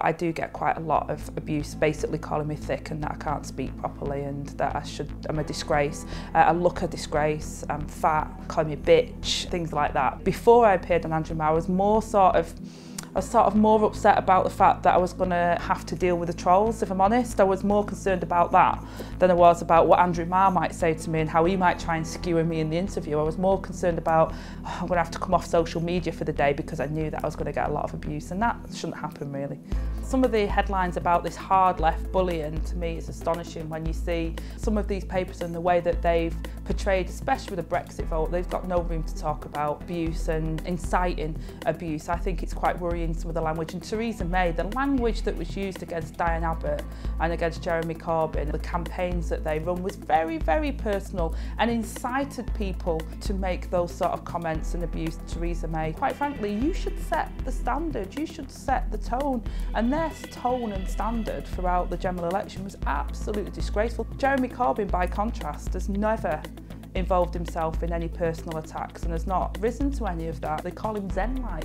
I do get quite a lot of abuse, basically calling me thick and that I can't speak properly and that I'm a disgrace. I look a disgrace, I'm fat, calling me a bitch, things like that. Before I appeared on Angela May, I was more upset about the fact that I was going to have to deal with the trolls, if I'm honest. I was more concerned about that than I was about what Andrew Marr might say to me and how he might try and skewer me in the interview. I was more concerned about, I'm going to have to come off social media for the day because I knew that I was going to get a lot of abuse, and that shouldn't happen really. Some of the headlines about this hard left bullying to me is astonishing when you see some of these papers and the way that they've portrayed, especially with the Brexit vote. They've got no room to talk about abuse and inciting abuse. I think it's quite worrying, some of the language. And Theresa May, the language that was used against Diane Abbott and against Jeremy Corbyn, the campaigns that they run was very, very personal and incited people to make those sort of comments and abuse Theresa May. Quite frankly, you should set the standard, you should set the tone, and their tone and standard throughout the general election was absolutely disgraceful. Jeremy Corbyn, by contrast, has never involved himself in any personal attacks and has not risen to any of that. They call him Zen-like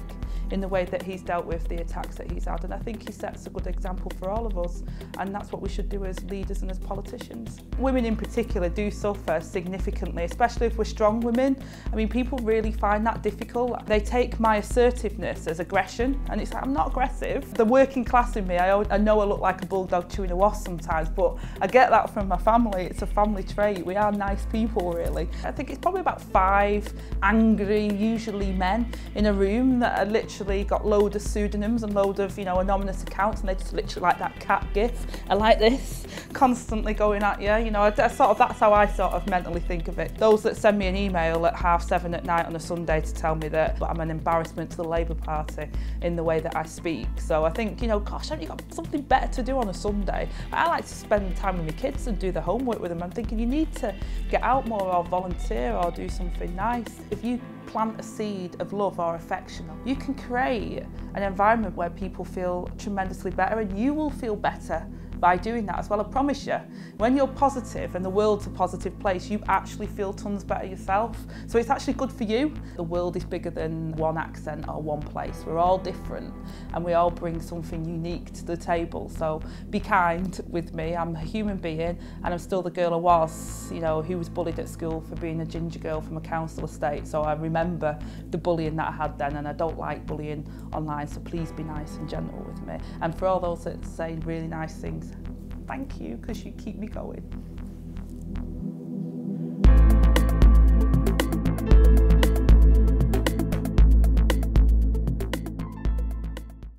in the way that he's dealt with the attacks that he's had, and I think he sets a good example for all of us, and that's what we should do as leaders and as politicians. Women in particular do suffer significantly, especially if we're strong women. I mean, people really find that difficult. They take my assertiveness as aggression, and it's like, I'm not aggressive. The working class in me, I know I look like a bulldog chewing a wasp sometimes, but I get that from my family. It's a family trait. We are nice people, really. I think it's probably about 5 angry, usually men, in a room that are literally got loads of pseudonyms and loads of, anonymous accounts, and they just literally like that cat gif, and like this, constantly going at you. That's how I sort of mentally think of it. Those that send me an email at 7:30 at night on a Sunday to tell me that I'm an embarrassment to the Labour Party in the way that I speak. So I think, gosh, haven't you got something better to do on a Sunday? I like to spend time with my kids and do the homework with them. I'm thinking you need to get out more or volunteer or do something nice. If you plant a seed of love or affection, you can create an environment where people feel tremendously better, and you will feel better by doing that as well. I promise you, when you're positive and the world's a positive place, you actually feel tons better yourself. So it's actually good for you. The world is bigger than one accent or one place. We're all different and we all bring something unique to the table. So be kind with me. I'm a human being and I'm still the girl I was, who was bullied at school for being a ginger girl from a council estate. So I remember the bullying that I had then, and I don't like bullying online, so please be nice and gentle with me. And for all those that say really nice things, thank you, because you keep me going.